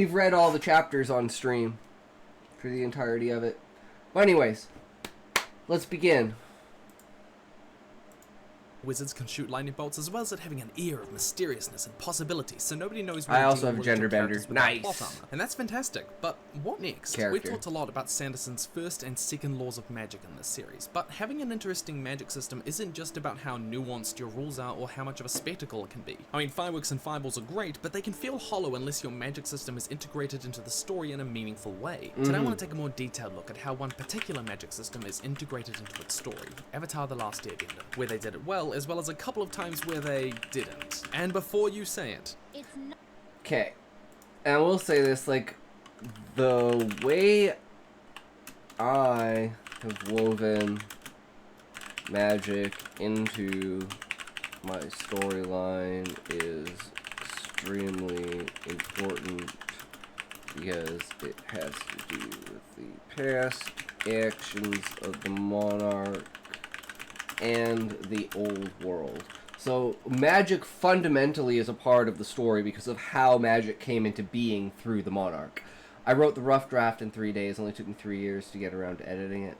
We've read all the chapters on stream for the entirety of it. But anyways, let's begin. Wizards can shoot lightning bolts, as well as it having an air of mysteriousness and possibility, so nobody knows where I to also deal have a with gender your bender. characters without Nice. plot armor. And that's fantastic, but what next? Character. We've talked a lot about Sanderson's first and second laws of magic in this series, but having an interesting magic system isn't just about how nuanced your rules are or how much of a spectacle it can be. I mean, fireworks and fireballs are great, but they can feel hollow unless your magic system is integrated into the story in a meaningful way. Today I want to take a more detailed look at how one particular magic system is integrated into its story, Avatar: The Last Airbender, where they did it well as a couple of times where they didn't. And before you say it, Okay. And I will say this, like, the way I have woven magic into my storyline is extremely important because it has to do with the past actions of the monarch and the old world. So magic fundamentally is a part of the story because of how magic came into being through the monarch. I wrote the rough draft in 3 days. Only took me 3 years to get around to editing it.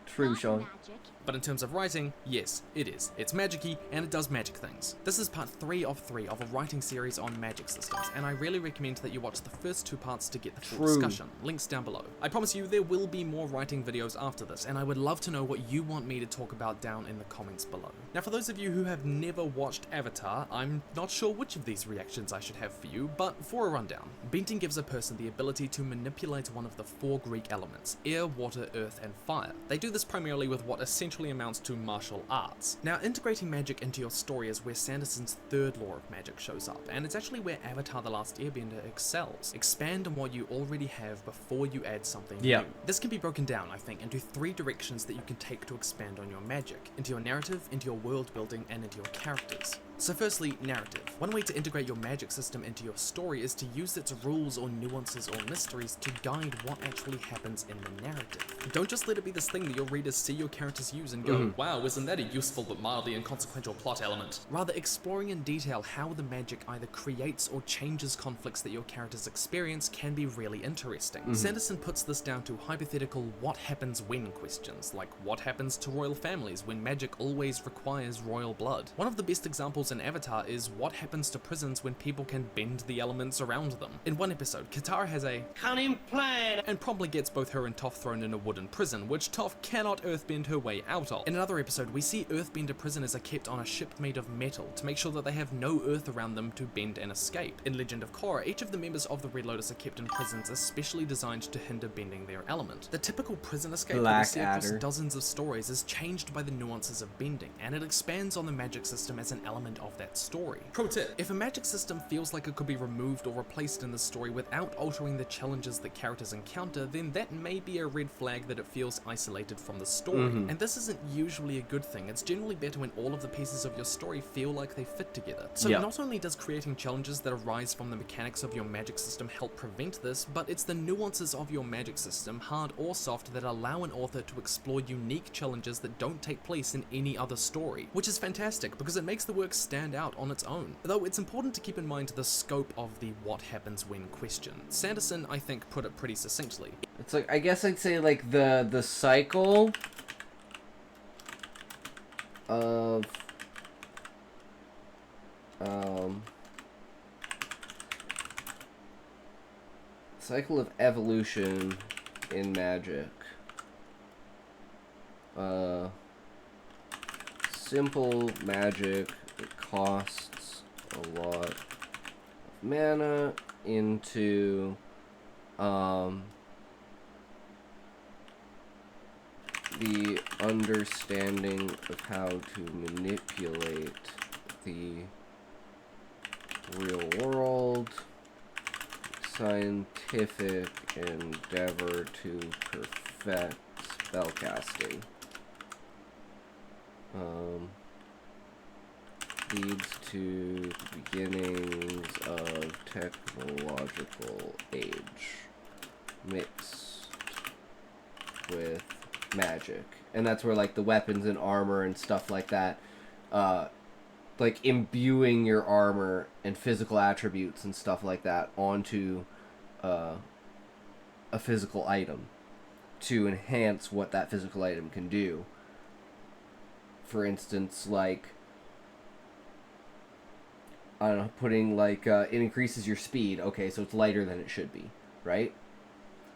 True, Sean. but in terms of writing, yes, it is. It's magic-y, and it does magic things. This is part 3 of 3 of a writing series on magic systems, and I really recommend that you watch the first 2 parts to get the full discussion. Links down below. I promise you there will be more writing videos after this, and I would love to know what you want me to talk about down in the comments below. Now for those of you who have never watched Avatar, I'm not sure which of these reactions I should have for you, but for a rundown. Bending gives a person the ability to manipulate one of the 4 Greek elements: air, water, earth, and fire. They do this primarily with what essentially amounts to martial arts. Now integrating magic into your story is where Sanderson's 3rd law of magic shows up, and it's actually where Avatar: The Last Airbender excels. Expand on what you already have before you add something new. This can be broken down, I think, into 3 directions that you can take to expand on your magic: into your narrative, into your world building, and into your characters. So firstly, narrative. One way to integrate your magic system into your story is to use its rules or nuances or mysteries to guide what actually happens in the narrative. Don't just let it be this thing that your readers see your characters use and go, wow, isn't that a useful but mildly inconsequential plot element? Rather, exploring in detail how the magic either creates or changes conflicts that your characters experience can be really interesting. Sanderson puts this down to hypothetical what happens when questions, like what happens to royal families when magic always requires royal blood. One of the best examples in Avatar is what happens to prisons when people can bend the elements around them. In one episode, Katara has a cunning plan and promptly gets both her and Toph thrown in a wooden prison, which Toph cannot earthbend her way out of. In another episode, we see earthbender prisoners are kept on a ship made of metal to make sure that they have no earth around them to bend and escape. In Legend of Korra, each of the members of the Red Lotus are kept in prisons especially designed to hinder bending their element. The typical prison escape that we see across dozens of stories is changed by the nuances of bending, and it expands on the magic system as an element of that story. Pro tip: if a magic system feels like it could be removed or replaced in the story without altering the challenges that characters encounter, then that may be a red flag that it feels isolated from the story. And this isn't usually a good thing. It's generally better when all of the pieces of your story feel like they fit together. So not only does creating challenges that arise from the mechanics of your magic system help prevent this, but it's the nuances of your magic system, hard or soft, that allow an author to explore unique challenges that don't take place in any other story, which is fantastic because it makes the work stand out on its own. Though it's important to keep in mind the scope of the what happens when question. Sanderson, I think, put it pretty succinctly. It's like, I guess I'd say like the cycle of cycle of evolution in magic. Simple magic that costs a lot of mana into the understanding of how to manipulate the real world, scientific endeavor to perfect spellcasting. Leads to the beginnings of technological age mixed with magic. And that's where like the weapons and armor and stuff like that, like imbuing your armor and physical attributes and stuff like that onto a physical item to enhance what that physical item can do. For instance, like, I don't know, putting like it increases your speed. Okay, so it's lighter than it should be, right?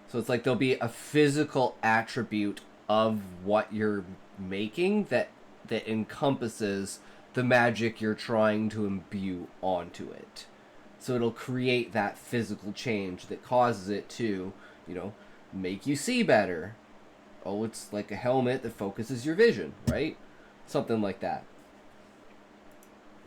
So it's like there'll be a physical attribute of what you're making that encompasses the magic you're trying to imbue onto it. So it'll create that physical change that causes it to, you know, make you see better. Oh, it's like a helmet that focuses your vision, right? Something like that.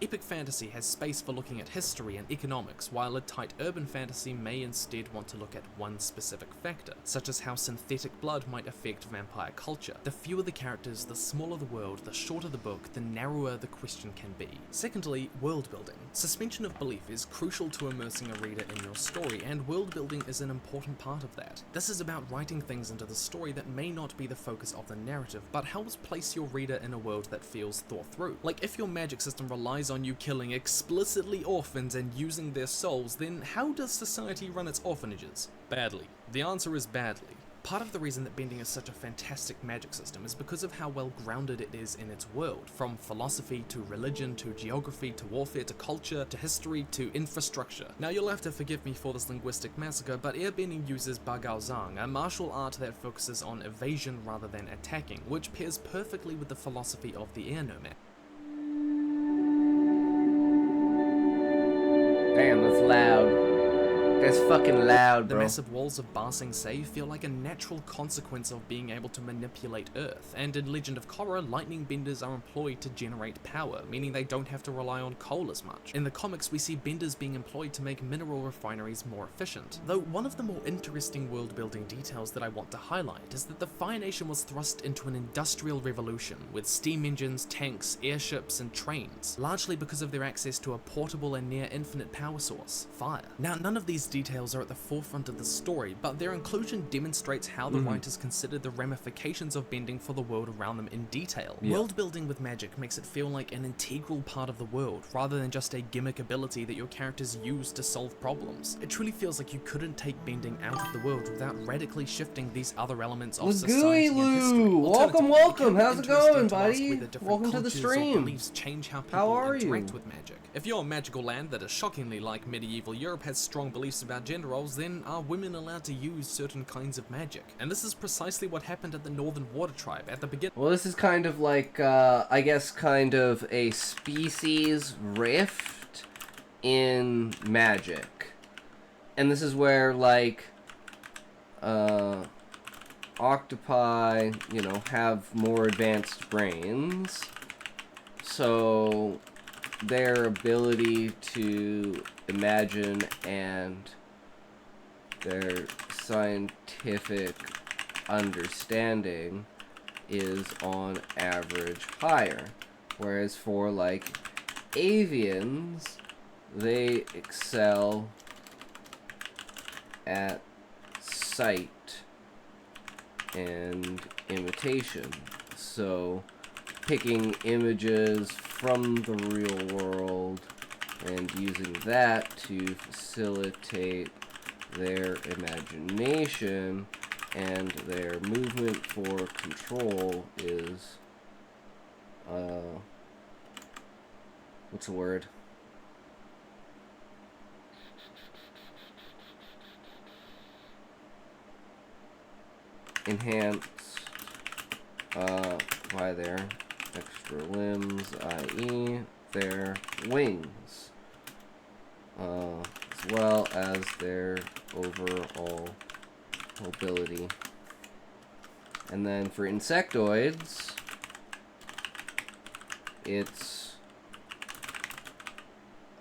Epic fantasy has space for looking at history and economics, while a tight urban fantasy may instead want to look at one specific factor, such as how synthetic blood might affect vampire culture. The fewer the characters, the smaller the world, the shorter the book, the narrower the question can be. Secondly, world building. Suspension of belief is crucial to immersing a reader in your story, and world building is an important part of that. This is about writing things into the story that may not be the focus of the narrative, but helps place your reader in a world that feels thought through. Like, if your magic system relies on you killing explicitly orphans and using their souls, then how does society run its orphanages? Badly. The answer is badly. Part of the reason that bending is such a fantastic magic system is because of how well grounded it is in its world, from philosophy to religion to geography to warfare to culture to history to infrastructure. Now, you'll have to forgive me for this linguistic massacre, but airbending uses Bagao Zhang, a martial art that focuses on evasion rather than attacking, which pairs perfectly with the philosophy of the air nomad. Damn, that's loud. That's fucking loud, The bro. massive walls of Ba Sing Se feel like a natural consequence of being able to manipulate Earth, and in Legend of Korra, lightning benders are employed to generate power, meaning they don't have to rely on coal as much. In the comics, we see benders being employed to make mineral refineries more efficient. Though one of the more interesting world-building details that I want to highlight is that the Fire Nation was thrust into an industrial revolution, with steam engines, tanks, airships, and trains, largely because of their access to a portable and near-infinite power source, fire. Now, none of these details are at the forefront of the story, but their inclusion demonstrates how the writers considered the ramifications of bending for the world around them in detail. Yeah. World building with magic makes it feel like an integral part of the world, rather than just a gimmick ability that your characters use to solve problems. It truly feels like you couldn't take bending out of the world without radically shifting these other elements of society and history. Lou! Alternatively, Welcome! it can be How's it interesting going, to ask buddy? whether different Welcome to the cultures or stream. beliefs change how people How are interact you? with magic. If your magical land that is shockingly like medieval Europe has strong beliefs about gender roles, then are women allowed to use certain kinds of magic? And this is precisely what happened at the Northern Water Tribe at the beginning. Well, this is kind of like, I guess, kind of a species rift in magic. And this is where, like, octopi, you know, have more advanced brains. So their ability to imagine and their scientific understanding is on average higher. Whereas for, like, avians, they excel at sight and imitation. So picking images from the real world and using that to facilitate their imagination and their movement for control is, what's the word? Enhanced, by their extra limbs, i.e. their wings, as well as their overall mobility. And then for insectoids, it's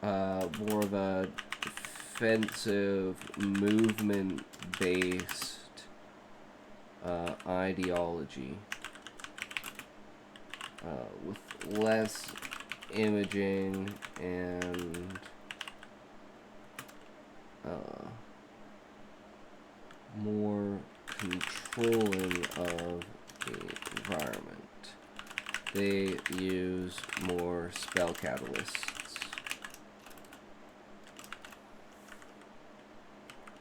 more of a defensive movement-based ideology, with less imaging and more controlling of the environment. They use more spell catalysts.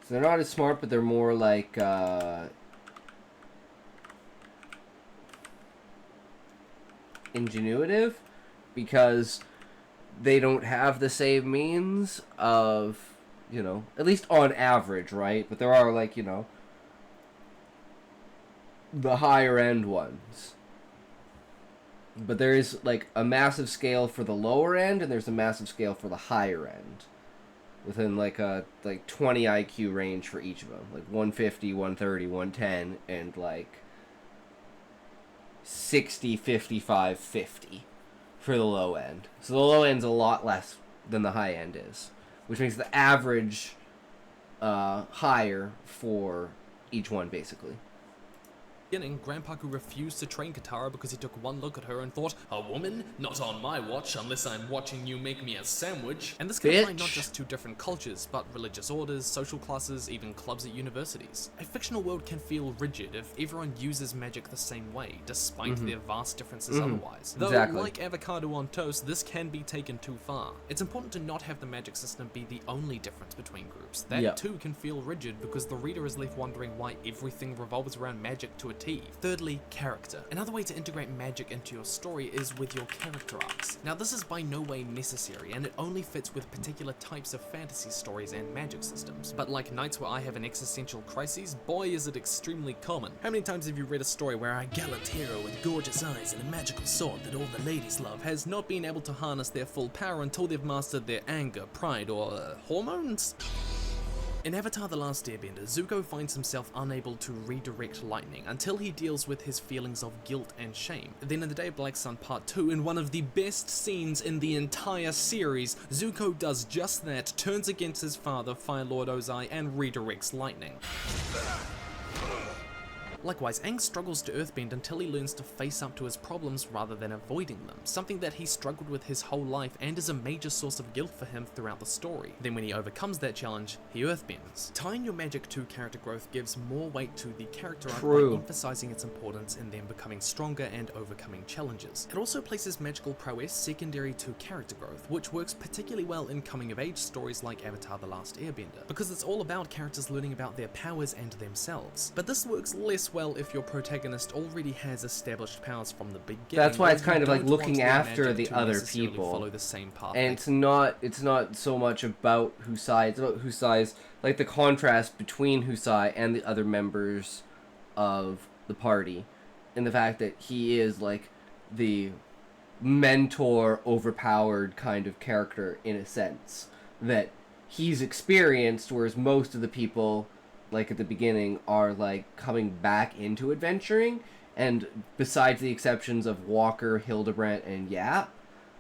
So they're not as smart, but they're more like ingenuitive, because they don't have the same means of, you know, at least on average, right? But there are, like, you know, the higher end ones. But there is, like, a massive scale for the lower end, and there's a massive scale for the higher end. Within, like, a 20 IQ range for each of them. Like, 150, 130, 110, and, like, 60, 55, 50 for the low end. So the low end's a lot less than the high end is, which makes the average higher for each one, basically. Beginning, Grandpaku refused to train Katara because he took one look at her and thought, a woman? Not on my watch, unless I'm watching you make me a sandwich. And this can apply not just to different cultures, but religious orders, social classes, even clubs at universities. A fictional world can feel rigid if everyone uses magic the same way, despite their vast differences otherwise. Though, like avocado on toast, this can be taken too far. It's important to not have the magic system be the only difference between groups. That too can feel rigid because the reader is left wondering why everything revolves around magic to a T. Thirdly, character. Another way to integrate magic into your story is with your character arcs. Now this is by no way necessary, and it only fits with particular types of fantasy stories and magic systems. But like nights where I have an existential crisis, boy is it extremely common. How many times have you read a story where a gallant hero with gorgeous eyes and a magical sword that all the ladies love has not been able to harness their full power until they've mastered their anger, pride, or hormones? In Avatar: The Last Airbender, Zuko finds himself unable to redirect lightning until he deals with his feelings of guilt and shame. Then in The Day of Black Sun Part 2, in one of the best scenes in the entire series, Zuko does just that, turns against his father, Fire Lord Ozai, and redirects lightning. Likewise, Aang struggles to earthbend until he learns to face up to his problems rather than avoiding them, something that he struggled with his whole life and is a major source of guilt for him throughout the story. Then when he overcomes that challenge, he earthbends. Tying your magic to character growth gives more weight to the character arc by emphasizing its importance in them becoming stronger and overcoming challenges. It also places magical prowess secondary to character growth, which works particularly well in coming-of-age stories like Avatar: The Last Airbender, because it's all about characters learning about their powers and themselves. But this works less well if your protagonist already has established powers from the beginning. That's why it's kind of like looking after the other people. Follow the same path. And it's not so much about Husai, it's about Husai's, like, the contrast between Husai and the other members of the party, and the fact that he is like the mentor overpowered kind of character in a sense that he's experienced, whereas most of the people, like at the beginning, are like coming back into adventuring, and besides the exceptions of Walker, Hildebrandt, and Yap,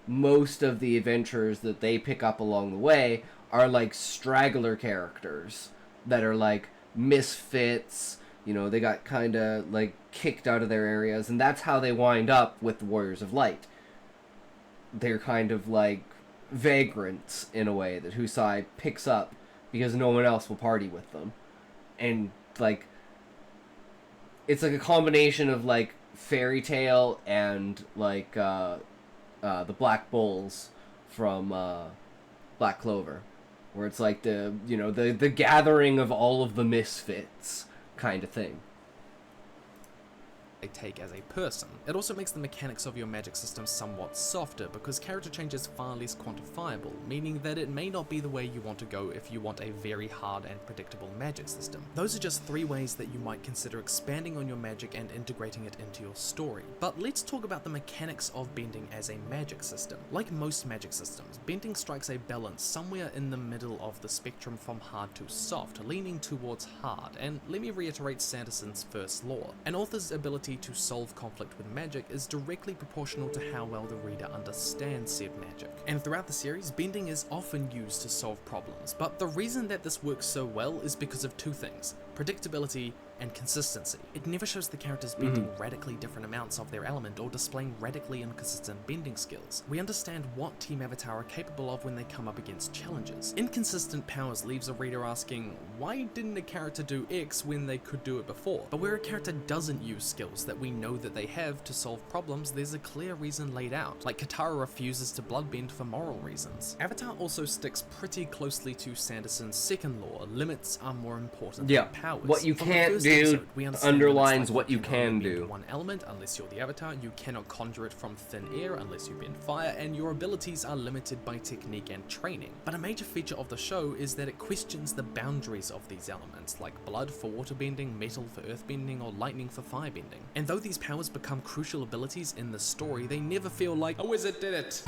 most of the adventures that they pick up along the way are like straggler characters that are like misfits, you know, they got kind of like kicked out of their areas, and that's how they wind up with the Warriors of Light. They're kind of like vagrants in a way that Husai picks up because no one else will party with them. And, like, it's like a combination of, like, Fairy Tail and, like, the Black Bulls from Black Clover, where it's like the, you know, the gathering of all of the misfits kind of thing. They take as a person. It also makes the mechanics of your magic system somewhat softer because character change is far less quantifiable, meaning that it may not be the way you want to go if you want a very hard and predictable magic system. Those are just 3 ways that you might consider expanding on your magic and integrating it into your story. But let's talk about the mechanics of bending as a magic system. Like most magic systems, bending strikes a balance somewhere in the middle of the spectrum from hard to soft, leaning towards hard, and let me reiterate Sanderson's first law. An author's ability to solve conflict with magic is directly proportional to how well the reader understands said magic. And throughout the series, bending is often used to solve problems, but the reason that this works so well is because of 2 things. predictability, and consistency. It never shows the characters bending radically different amounts of their element or displaying radically inconsistent bending skills. We understand what Team Avatar are capable of when they come up against challenges. Inconsistent powers leaves a reader asking, why didn't a character do X when they could do it before? But where a character doesn't use skills that we know that they have to solve problems, there's a clear reason laid out, like Katara refuses to bloodbend for moral reasons. Avatar also sticks pretty closely to Sanderson's second law, limits are more important than powers. What you can't do underlines what you can do. One element, unless you're the Avatar, you cannot conjure it from thin air unless you bend fire, and your abilities are limited by technique and training. But a major feature of the show is that it questions the boundaries of these elements, like blood for waterbending, metal for earthbending, or lightning for firebending. And though these powers become crucial abilities in the story, they never feel like, a wizard did it!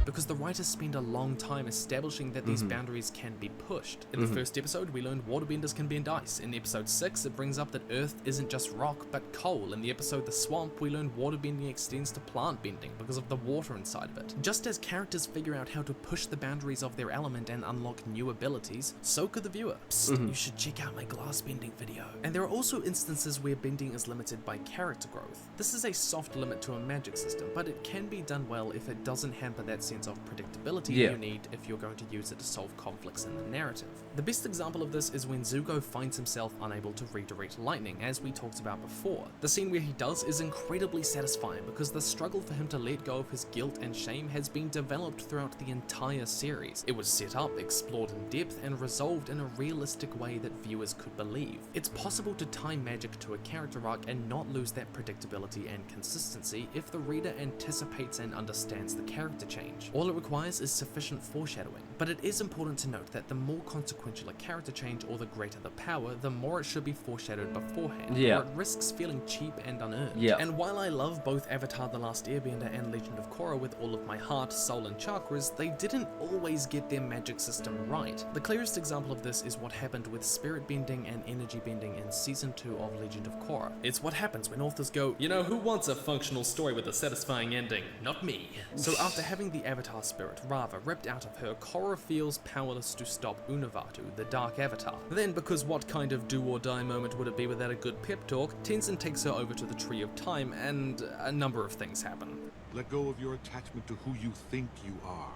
Because the writers spend a long time establishing that these boundaries can be pushed. In the first episode, we learned waterbenders can bend ice. In episode 6, it brings up that Earth isn't just rock, but coal. In the episode The Swamp, we learned waterbending extends to plant bending because of the water inside of it. Just as characters figure out how to push the boundaries of their element and unlock new abilities, so could the viewer. Psst, you should check out my glass bending video. And there are also instances where bending is limited by character growth. This is a soft limit to a magic system, but it can be done well if it doesn't hamper that sense of predictability you need if you're going to use it to solve conflicts in the narrative. The best example of this is when Zuko finds himself unable to redirect lightning, as we talked about before. The scene where he does is incredibly satisfying because the struggle for him to let go of his guilt and shame has been developed throughout the entire series. It was set up, explored in depth, and resolved in a realistic way that viewers could believe. It's possible to tie magic to a character arc and not lose that predictability and consistency if the reader anticipates and understands the character change. All it requires is sufficient foreshadowing, but it is important to note that the more consequential a character change or the greater the power, the more it should be foreshadowed beforehand, or it risks feeling cheap and unearned. And while I love both Avatar The Last Airbender and Legend of Korra with all of my heart, soul, and chakras, they didn't always get their magic system right. The clearest example of this is what happened with spirit bending and energy bending in Season 2 of Legend of Korra. It's what happens when authors go, you know, who wants a functional story with a satisfying ending? Not me. So after having the Avatar spirit, Rava, ripped out of her, Korra feels powerless to stop Unavatu, the Dark Avatar. Then, because what kind of do-or-die moment would it be without a good pep talk, Tenzin takes her over to the Tree of Time, and a number of things happen. Let go of your attachment to who you think you are,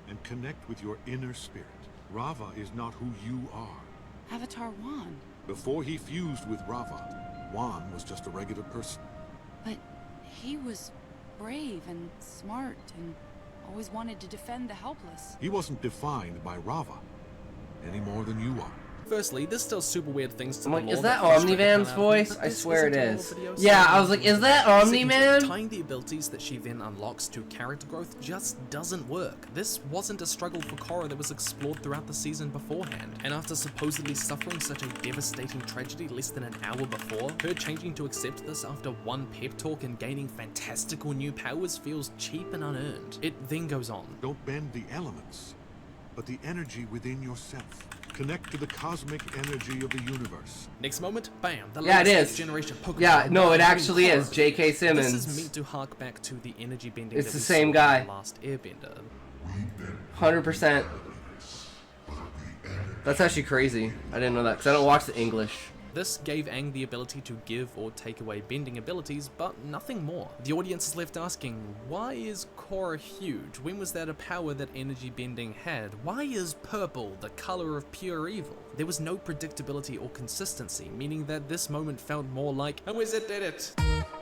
and connect with your inner spirit. Rava is not who you are. Avatar Wan. Before he fused with Rava, Wan was just a regular person. But he was brave and smart and always wanted to defend the helpless. He wasn't defined by Rava any more than you are. Firstly, this does super weird things to I'm the like, lore is that frustrate the hell Omni-Man's out of me, voice? but I this swear it isn't a is. whole video, Yeah, so I was like, is that Secondly, Omni-Man? tying the abilities that she then unlocks to character growth just doesn't work. This wasn't a struggle for Korra that was explored throughout the season beforehand, and after supposedly suffering such a devastating tragedy less than an hour before, her changing to accept this after one pep talk and gaining fantastical new powers feels cheap and unearned. It then goes on. Don't bend the elements, but the energy within yourself. Connect to the cosmic energy of the universe. Next moment, bam, the Yeah, it latest is. generation Pokemon. Yeah, no, it actually Korra. is. J.K. Simmons. This is meant to hark back to the energy bending It's that the we same saw guy. in The Last Airbender. 100%. That's actually crazy. I didn't know that, because I don't watch the English. This gave Aang the ability to give or take away bending abilities, but nothing more. The audience is left asking, why is Korra huge? When was that a power that energy bending had? Why is purple the color of pure evil? There was no predictability or consistency, meaning that this moment felt more like, a wizard did it!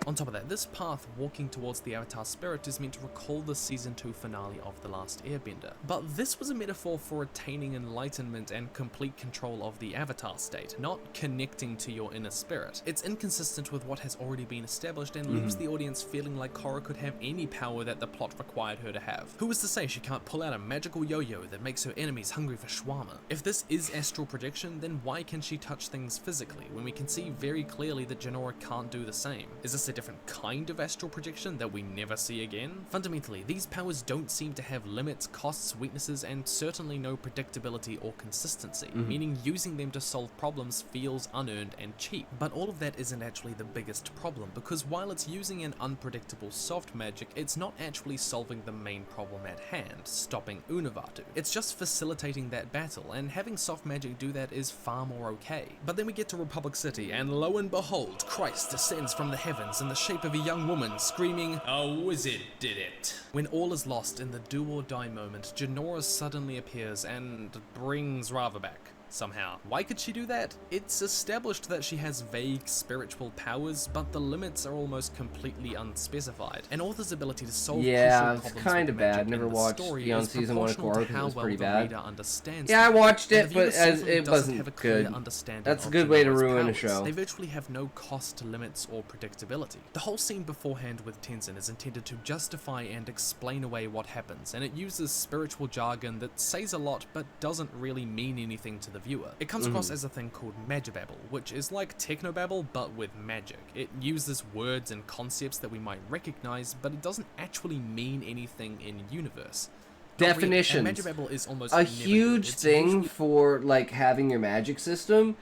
On top of that, this path walking towards the Avatar spirit is meant to recall the Season 2 finale of The Last Airbender. But this was a metaphor for attaining enlightenment and complete control of the Avatar state, not connecting to your inner spirit. It's inconsistent with what has already been established and leaves the audience feeling like Korra could have any power that the plot required her to have. Who is to say she can't pull out a magical yo-yo that makes her enemies hungry for shawarma? If this is astral projection, then why can she touch things physically when we can see very clearly that Jinora can't do the same? Is this a a different kind of astral projection that we never see again. Fundamentally, these powers don't seem to have limits, costs, weaknesses, and certainly no predictability or consistency, meaning using them to solve problems feels unearned and cheap. But all of that isn't actually the biggest problem, because while it's using an unpredictable soft magic, it's not actually solving the main problem at hand, stopping Unavatu. It's just facilitating that battle, and having soft magic do that is far more okay. But then we get to Republic City, and lo and behold, Christ descends from the heavens in the shape of a young woman, screaming, "A wizard did it!" When all is lost in the do or die moment, Jinora suddenly appears and brings Rava back. Somehow. Why could she do that? It's established that she has vague spiritual powers, but the limits are almost completely unspecified. An author's ability to solve Yeah, crucial it's problems kind with of bad. magic Never in the watched story beyond is season 1 of proportional Korra to because it how was well pretty the bad. reader understands Yeah, I them. watched And it, the but viewer certainly it doesn't wasn't have a clear good. understanding That's a of good way to Jinora's ruin a powers. show. They virtually have no cost, limits, or predictability. The whole scene beforehand with Tenzin is intended to justify and explain away what happens, and it uses spiritual jargon that says a lot but doesn't really mean anything to the viewer. It comes across as a thing called Magibabble, which is like Technobabble but with magic. It uses words and concepts that we might recognize, but it doesn't actually mean anything in universe. Definitions. And Magibabble is almost A never huge good. It's thing usually for like having your magic system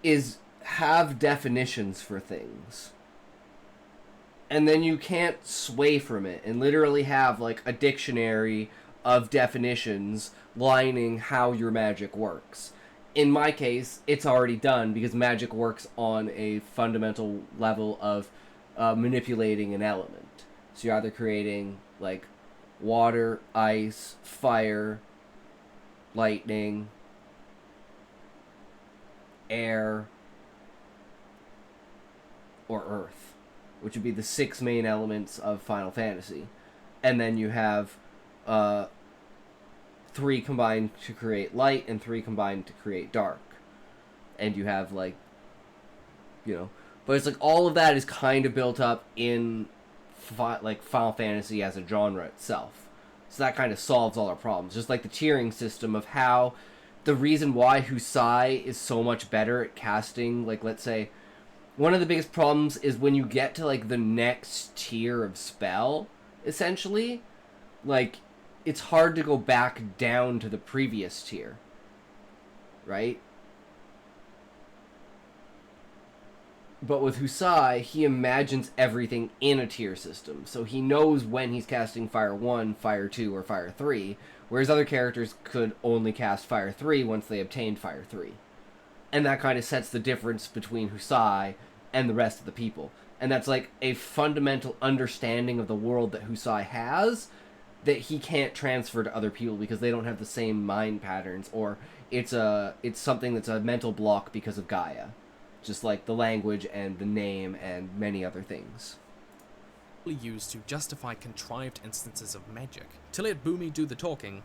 is have definitions for things. And then you can't sway from it and literally have like a dictionary of definitions lining how your magic works. In my case, it's already done because magic works on a fundamental level of manipulating an element. So you're either creating like water, ice, fire, lightning, air, or earth, which would be the 6 main elements of Final Fantasy. And then you have 3 combined to create light and 3 combined to create dark. And you have like, you know, but it's like all of that is kind of built up in like Final Fantasy as a genre itself. So that kind of solves all our problems. Just like the tiering system of how the reason why Husai is so much better at casting, like let's say, one of the biggest problems is when you get to like the next tier of spell, essentially, like it's hard to go back down to the previous tier, right? But with Husai, he imagines everything in a tier system, so he knows when he's casting Fire 1, Fire 2, or Fire 3, whereas other characters could only cast Fire 3 once they obtained Fire 3. And that kind of sets the difference between Husai and the rest of the people. And that's like a fundamental understanding of the world that Husai has that he can't transfer to other people because they don't have the same mind patterns, or it's something that's a mental block because of Gaia. Just like the language and the name and many other things. used to justify contrived instances of magic. To let Boomy do the talking,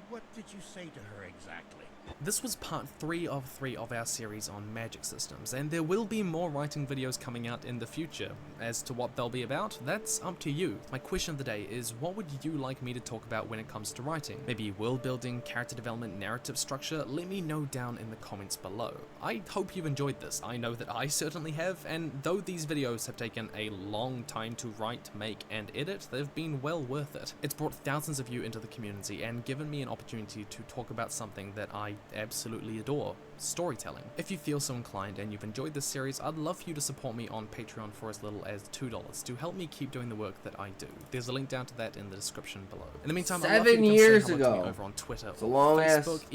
What did you say to her exactly? this was part 3 of 3 of our series on magic systems, and there will be more writing videos coming out in the future. As to what they'll be about, that's up to you. My question of the day is, what would you like me to talk about when it comes to writing? Maybe world building, character development, narrative structure? Let me know down in the comments below. I hope you've enjoyed this. I know that I certainly have, and though these videos have taken a long time to write, make, and edit, they've been well worth it. It's brought thousands of you into the community and given me an opportunity to talk about something that I absolutely adore: storytelling. If you feel so inclined and you've enjoyed this series, I'd love for you to support me on Patreon for as little as $2 to help me keep doing the work that I do. There's a link down to that in the description below. In the meantime, I'd love for you to 7 come say years hello to me ago. over on Twitter It's a or long ass Facebook.